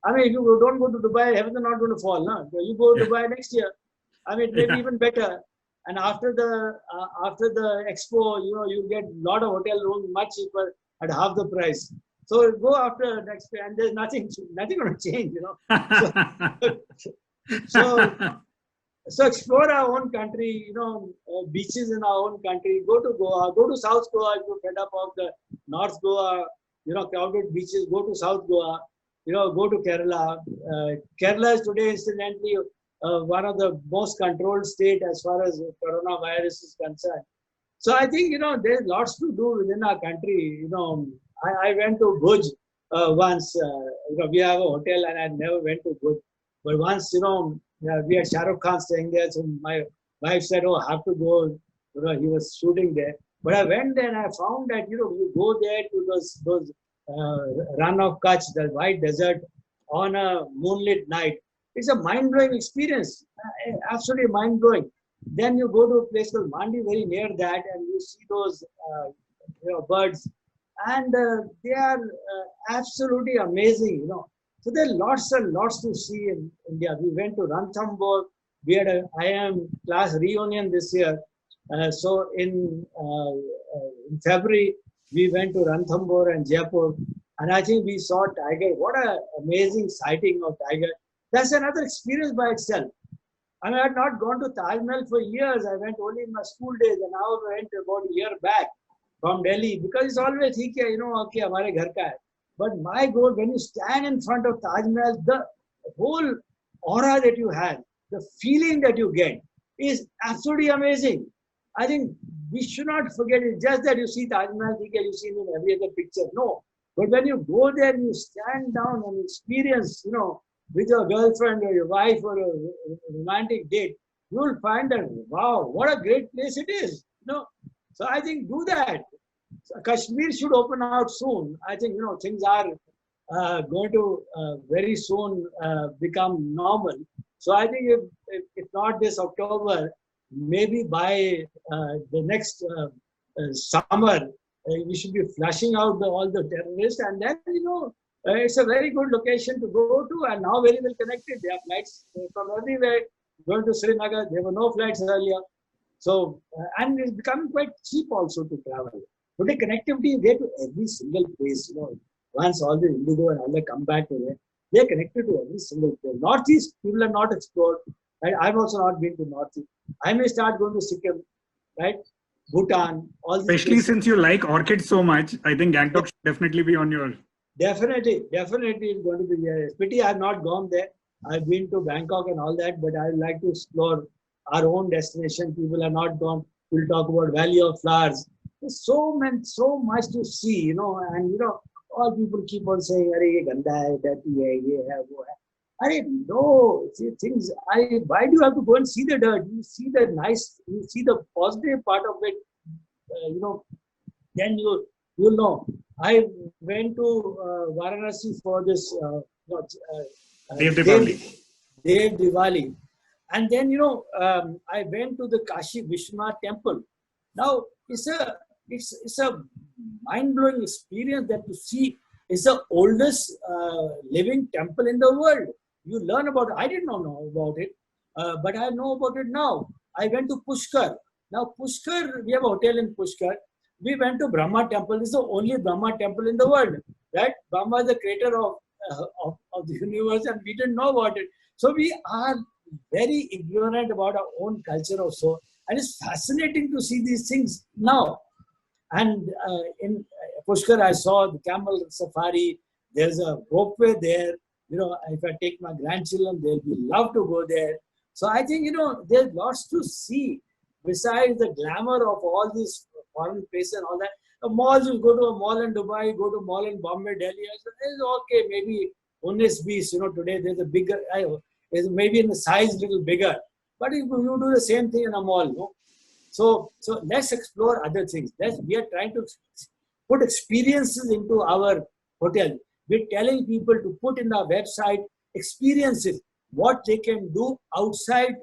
I mean, if you don't go to Dubai, heavens are not going to fall. No? You go to Dubai next year. I mean, it may be even better. And after the expo, you get a lot of hotel rooms much cheaper at half the price. So go after next year, and there's nothing going to change. So explore our own country, beaches in our own country. Go to Goa, go to South Goa if you're fed up of the North Goa, crowded beaches. Go to South Goa, go to Kerala. Kerala is today, incidentally, one of the most controlled state as far as coronavirus is concerned. So I think, there's lots to do within our country. I went to Bhuj once. We have a hotel, and I never went to Bhuj. But once, we had Shah Rukh Khan staying there, so my wife said, oh, I have to go. He was shooting there. But I went there and I found that, you go there to those Run of Kutch, the white desert, on a moonlit night. It's a mind-blowing experience, absolutely mind-blowing. Then you go to a place called Mandi, very near that, and you see those birds, and they are absolutely amazing. So there are lots and lots to see in India. We went to Ranthambore. We had an IIM class reunion this year. So in February, we went to Ranthambore and Jaipur, and I think we saw tiger. What an amazing sighting of tiger. That's another experience by itself. I mean, I had not gone to Taj Mahal for years. I went only in my school days, and now I went about a year back from Delhi, because it's always, okay, hamare ghar ka hai. But my God, when you stand in front of Taj Mahal, the whole aura that you have, the feeling that you get is absolutely amazing. I think we should not forget it. Just that you see Taj Mahal, you see it in every other picture. No. But when you go there, you stand down and experience, with your girlfriend or your wife or a romantic date, you will find that, wow, what a great place it is. So I think do that. So Kashmir should open out soon. I think, things are going to very soon become normal. So I think if not this October, maybe by the next summer, we should be flushing out all the terrorists, and then, it's a very good location to go to, and now very well connected. There are flights from everywhere going to Srinagar. There were no flights earlier. So, and it's becoming quite cheap also to travel. Today, connectivity is there to every single place. Once all the Indigo and all that come back to there, they're connected to every single place. Northeast, people have not explored. Right? I've also not been to Northeast. I may start going to Sikkim, right? Bhutan, all these Especially places. Since you like orchids so much, I think Gangtok should definitely be on your... Definitely it's going to be there. It's pity I have not gone there. I've been to Bangkok and all that, but I would like to explore our own destination. People have not gone. We'll talk about Valley of Flowers. There's so much to see, and all people keep on saying, "Arey, ye ganda hai, dirty hai, ye hai, wo hai." I didn't know things. Why do you have to go and see the dirt? You see the nice, you see the positive part of it. Then you'll know. I went to Varanasi for this Dev Dev, Diwali. Dev Diwali. And then, I went to the Kashi Vishwanath temple. Now, it's a mind-blowing experience that to see. It's the oldest living temple in the world. You learn about it. I did not know about it, but I know about it now. I went to Pushkar. Now, Pushkar, we have a hotel in Pushkar. We went to Brahma temple. It's the only Brahma temple in the world. Right? Brahma is the creator of the universe, and we didn't know about it. So we are very ignorant about our own culture also. And it's fascinating to see these things now. And in Pushkar, I saw the camel safari. There's a ropeway there. If I take my grandchildren, they'll be love to go there. So I think, there's lots to see besides the glamour of all these foreign places and all that. The malls, you go to a mall in Dubai, go to a mall in Bombay, Delhi. It's okay, maybe Unis Beach, today there's a bigger, is maybe in the size little bigger. But you do the same thing in a mall, no? So let's explore other things. We are trying to put experiences into our hotel. We're telling people to put in our website experiences, what they can do outside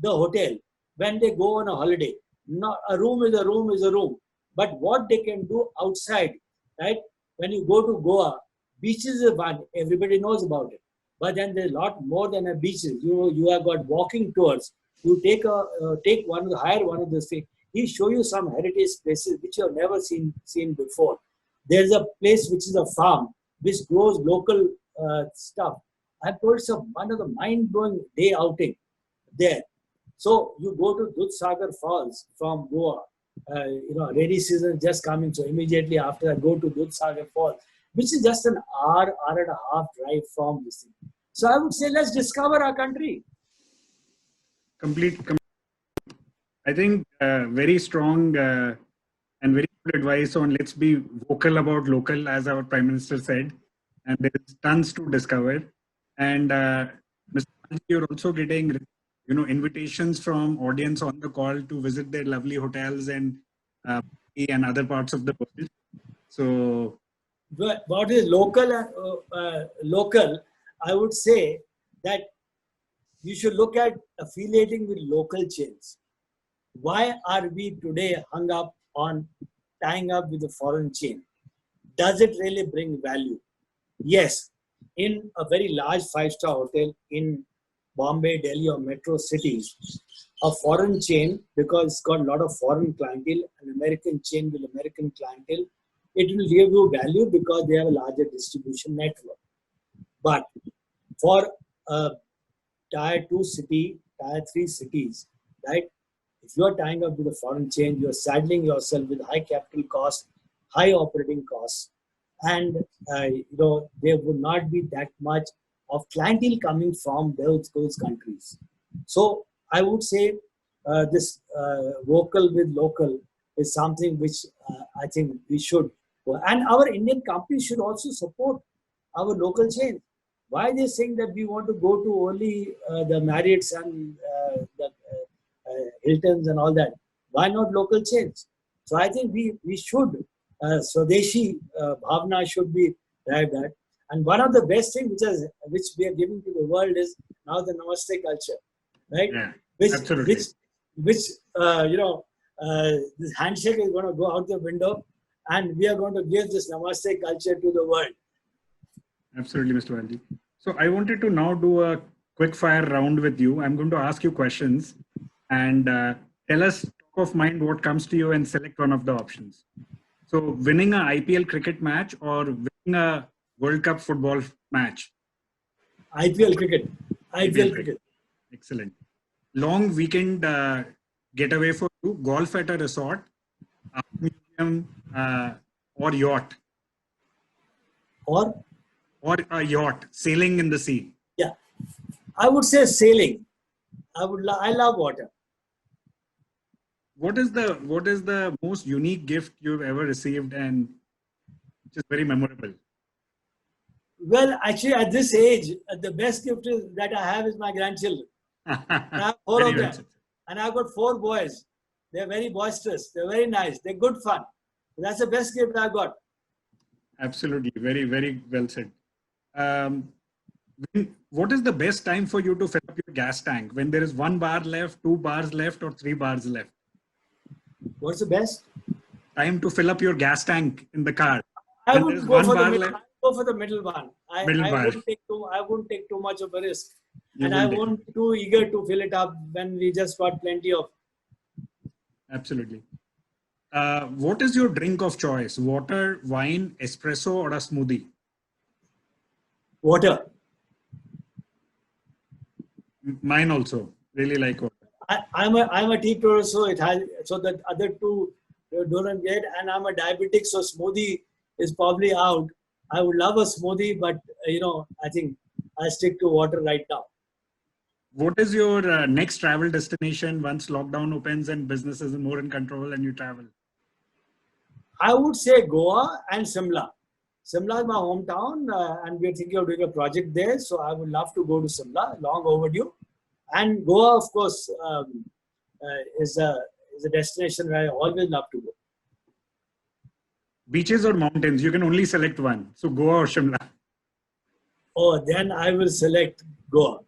the hotel when they go on a holiday. Not a room is a room is a room, but what they can do outside, right? When you go to Goa, beaches is one. Everybody knows about it. But then there's a lot more than a beaches. You have got walking tours. You hire one of those things. He show you some heritage places which you have never seen before. There's a place which is a farm which grows local stuff. I told some one of the mind-blowing day outing there. So you go to Dudhsagar Falls from Goa. Rainy season is just coming. So immediately after I go to Dudhsagar Falls, which is just an hour and a half drive from this thing. So I would say let's discover our country. Complete. I think very strong and very good advice on let's be vocal about local, as our Prime Minister said. And there's tons to discover. And Mr. Baljee, you're also getting invitations from audience on the call to visit their lovely hotels and other parts of the world. So what is local, I would say that you should look at affiliating with local chains. Why are we today hung up on tying up with a foreign chain? Does it really bring value? Yes. In a very large 5-star hotel in Bombay, Delhi or metro cities, a foreign chain, because it's got a lot of foreign clientele, an American chain with American clientele, it will give you value because they have a larger distribution network. But for a tier 2 city, tier 3 cities, right? If you are tying up with a foreign chain, you are saddling yourself with high capital costs, high operating costs, and there would not be that much of clientele coming from those countries. So I would say this vocal with local is something which I think we should, and our Indian companies should also support our local chains. Why are they saying that we want to go to only the Marriotts and the Hiltons and all that? Why not local chains? So I think we should, Swadeshi Bhavna should be arrived at. And one of the best things which we are giving to the world is now the Namaste culture, right? Yeah, which absolutely. This handshake is going to go out the window, and we are going to give this Namaste culture to the world. Absolutely, Mr. Baljee. So I wanted to now do a quick fire round with you. I'm going to ask you questions and tell us top of mind what comes to you and select one of the options. So winning a IPL cricket match or winning a World Cup football match? IPL cricket. IPL cricket. Excellent. Long weekend getaway for you, golf at a resort, art museum or yacht? Or a yacht, sailing in the sea? Yeah, I would say sailing. I love water. What is the most unique gift you've ever received and which is very memorable? Well, actually, at this age, the best gift that I have is my grandchildren. I have 4 of them, and I've got 4 boys. They're very boisterous. They're very nice. They're good fun. That's the best gift I've got. Absolutely. Very, very well said. Um, what is the best time for you to fill up your gas tank? When there is 1 bar left, 2 bars left, or 3 bars left? What's the best? Time to fill up your gas tank in the car. I When there is would go one for the bar middle. left, Go for the middle one. middle I bar. wouldn't take too. I wouldn't take too much of a risk, You and I will take. won't be too eager to fill it up when we just got plenty of Absolutely. What is your drink of choice? Water, wine, espresso, or a smoothie? water. Mine also. Really like water. I'm a teetotaler, so it has so that other two don't get, and I'm a diabetic, so smoothie is probably out. I would love a smoothie, but I think I stick to water right now. What is your next travel destination once lockdown opens and business is more in control and you travel? I would say Goa and Simla. Simla is my hometown, and we're thinking of doing a project there. So I would love to go to Simla, long overdue. And Goa, of course, is a destination where I always love to go. Beaches or mountains? You can only select one. So Goa or Shimla. Oh, then I will select Goa.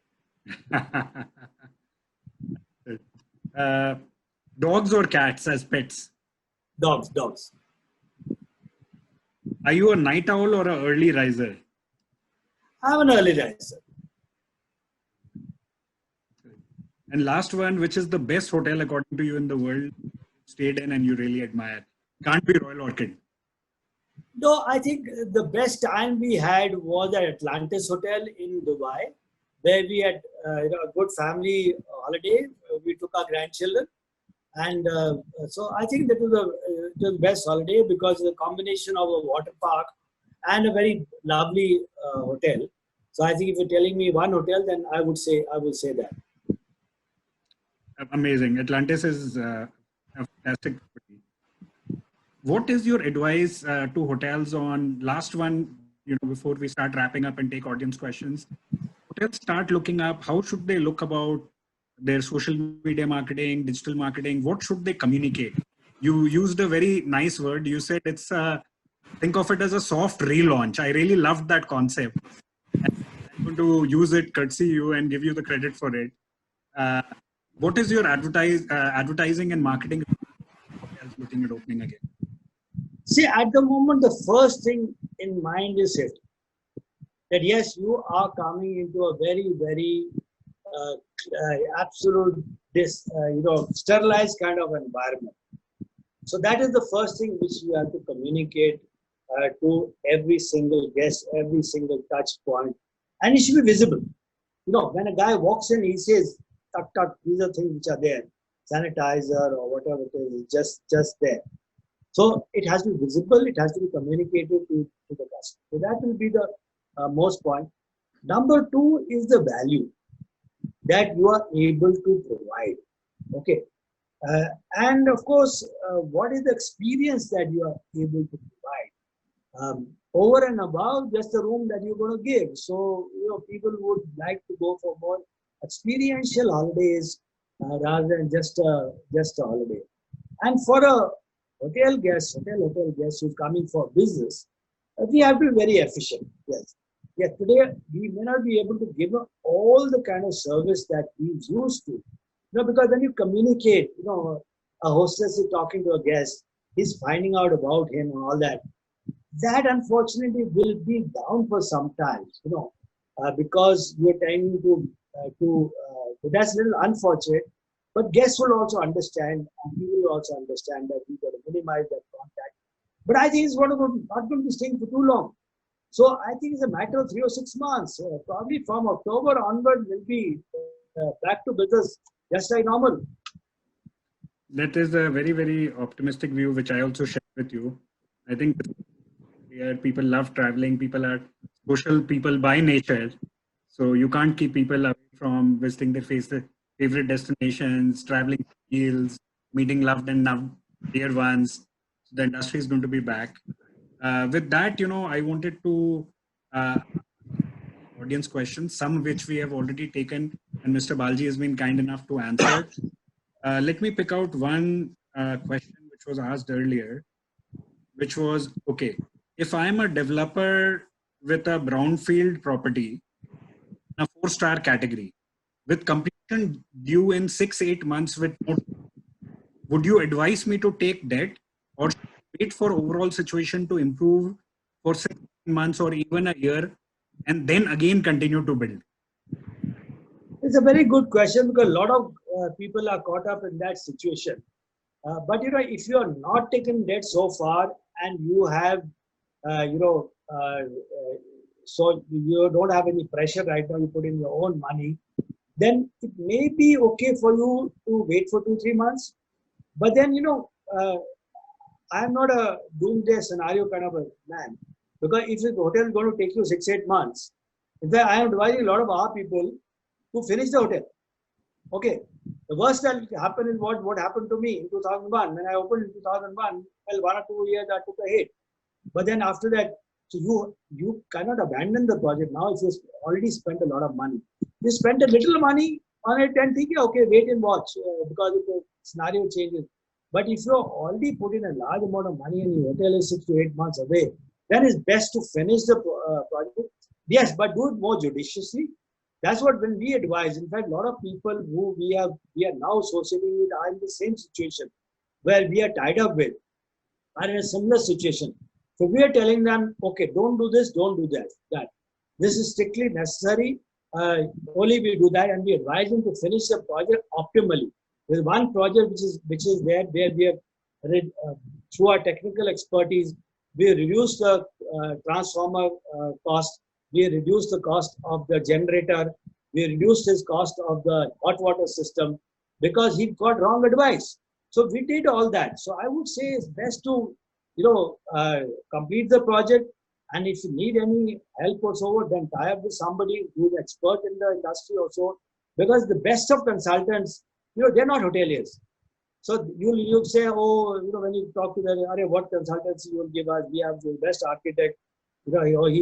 uh, dogs or cats as pets? Dogs. Are you a night owl or an early riser? I'm an early riser. And last one, which is the best hotel according to you in the world, you stayed in and you really admire? Can't be Royal Orchid. No, I think the best time we had was at Atlantis Hotel in Dubai, where we had a good family holiday. We took our grandchildren, and so I think that was the best holiday because it's a combination of a water park and a very lovely hotel. So I think if you're telling me one hotel, then I would say that. Amazing. Atlantis is a fantastic property. What is your advice to hotels on last one, before we start wrapping up and take audience questions? Hotels start looking up, how should they look about their social media marketing, digital marketing? What should they communicate? You used a very nice word. You said think of it as a soft relaunch. I really loved that concept. And I'm going to use it, courtesy you, and give you the credit for it. What is your advertising and marketing hotels looking at opening again? See, at the moment, the first thing in mind is safety. That yes, you are coming into a very, very absolute, sterilized kind of environment. So that is the first thing which you have to communicate to every single guest, every single touch point, and it should be visible. When a guy walks in, he says, "Tut tut, these are things which are there, sanitizer or whatever it is just there." So it has to be visible. It has to be communicated to the customer. So that will be the most point. Number two is the value that you are able to provide. Okay. And of course, what is the experience that you are able to provide? Over and above just the room that you're going to give. So, people would like to go for more experiential holidays rather than just a holiday. And for a hotel guest who's coming for business, we have to be very efficient. Yes. Yeah, today we may not be able to give all the kind of service that he's used to. Because when you communicate, a hostess is talking to a guest, he's finding out about him and all that. That unfortunately will be down for some time, because you're trying to that's a little unfortunate. But guests will also understand, and he will also understand that we've got to minimize that contact. But I think it's not going to be staying for too long. So I think it's a matter of 3 or 6 months. Probably from October onward, we'll be back to business just like normal. That is a very, very optimistic view, which I also share with you. I think people love traveling. People are social people by nature. So you can't keep people away from visiting their favorite destinations, traveling fields, meeting loved and dear ones. So the industry is going to be back. With that, I wanted to audience questions, some which we have already taken, and Mr. Baljee has been kind enough to answer. Let me pick out one question which was asked earlier, which was, okay, if I'm a developer with a brownfield property, in a 4-star category, with completion due in 6-8 months with no, would you advise me to take debt, or should I wait for overall situation to improve for 6 months or even a year and then again continue to build? It's a very good question because a lot of people are caught up in that situation. But if you are not taking debt so far and you have, so you don't have any pressure right now, you put in your own money, then it may be okay for you to wait for 2-3 months. But then, I'm not a doomsday scenario kind of a man, because if the hotel is going to take you 6-8 months, in fact, I am advising a lot of our people to finish the hotel. Okay, the worst that happened is what happened to me in 2001. When I opened in 2001, well, 1 or 2 years I took a hit. But then after that, so you cannot abandon the project now if you already spent a lot of money. You spent a little money on it and think, okay, wait and watch because if the scenario changes. But if you already put in a large amount of money and your hotel is 6 to 8 months away, then it's best to finish the project. Yes, but do it more judiciously. That's what when we advise. In fact, a lot of people who we are now associating with are in the same situation where we are tied up with, are in a similar situation. So we are telling them, okay, don't do this, don't do that. This is strictly necessary. Only we do that, and we advise them to finish the project optimally. There's one project which is where we have through our technical expertise, we reduced the transformer cost. We reduced the cost of the generator. We reduced his cost of the hot water system because he got wrong advice. So we did all that. So I would say it's best to, complete the project. And if you need any help or so, then tie up with somebody who is expert in the industry or so. Because the best of consultants, they're not hoteliers. So you say, oh, when you talk to them, what consultancy you will give us? We have the best architect. He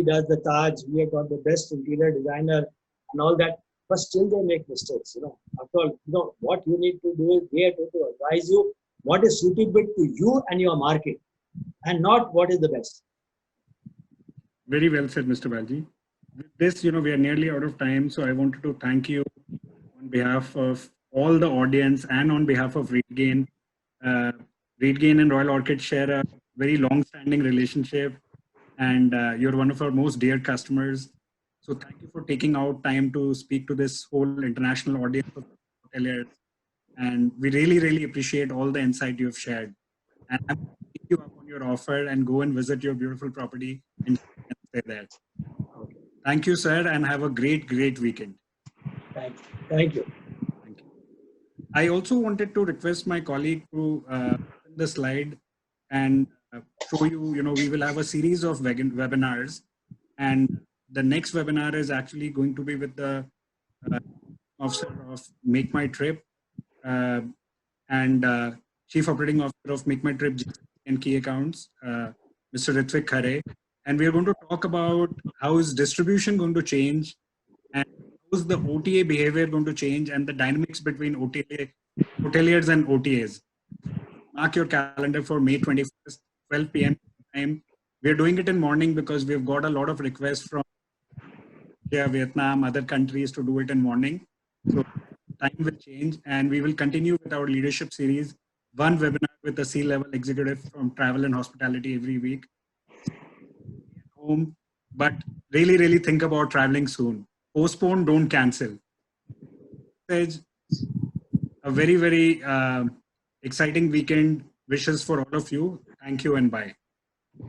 does the Taj. We have got the best interior designer and all that. But still they make mistakes. After all, what you need to do is they are to advise you what is suitable to you and your market, and not what is the best. Very well said, Mr. Baljee. With this, we are nearly out of time. So I wanted to thank you on behalf of all the audience and on behalf of RateGain. RateGain and Royal Orchid share a very long-standing relationship, and you're one of our most dear customers. So thank you for taking out time to speak to this whole international audience of hoteliers. And we really, really appreciate all the insight you've shared. And I'm going to take you up on your offer and go and visit your beautiful property and stay there. Okay. Thank you, sir, and have a great, great weekend. Thank you. Thank you. I also wanted to request my colleague to open the slide and show you, we will have a series of webinars, and the next webinar is actually going to be with the officer of Make My Trip and Chief Operating Officer of Make My Trip and Key Accounts, Mr. Ritvik Khare. And we are going to talk about how is distribution going to change, and how is the OTA behavior going to change, and the dynamics between hoteliers and OTAs. Mark your calendar for May 21st, 12 p.m. time. We're doing it in morning because we've got a lot of requests from India, Vietnam, other countries to do it in morning. So time will change, and we will continue with our leadership series, one webinar with a C-level executive from travel and hospitality every week. Home, but really, really think about traveling soon. Postpone, don't cancel. A very, very exciting weekend. Wishes for all of you. Thank you and bye.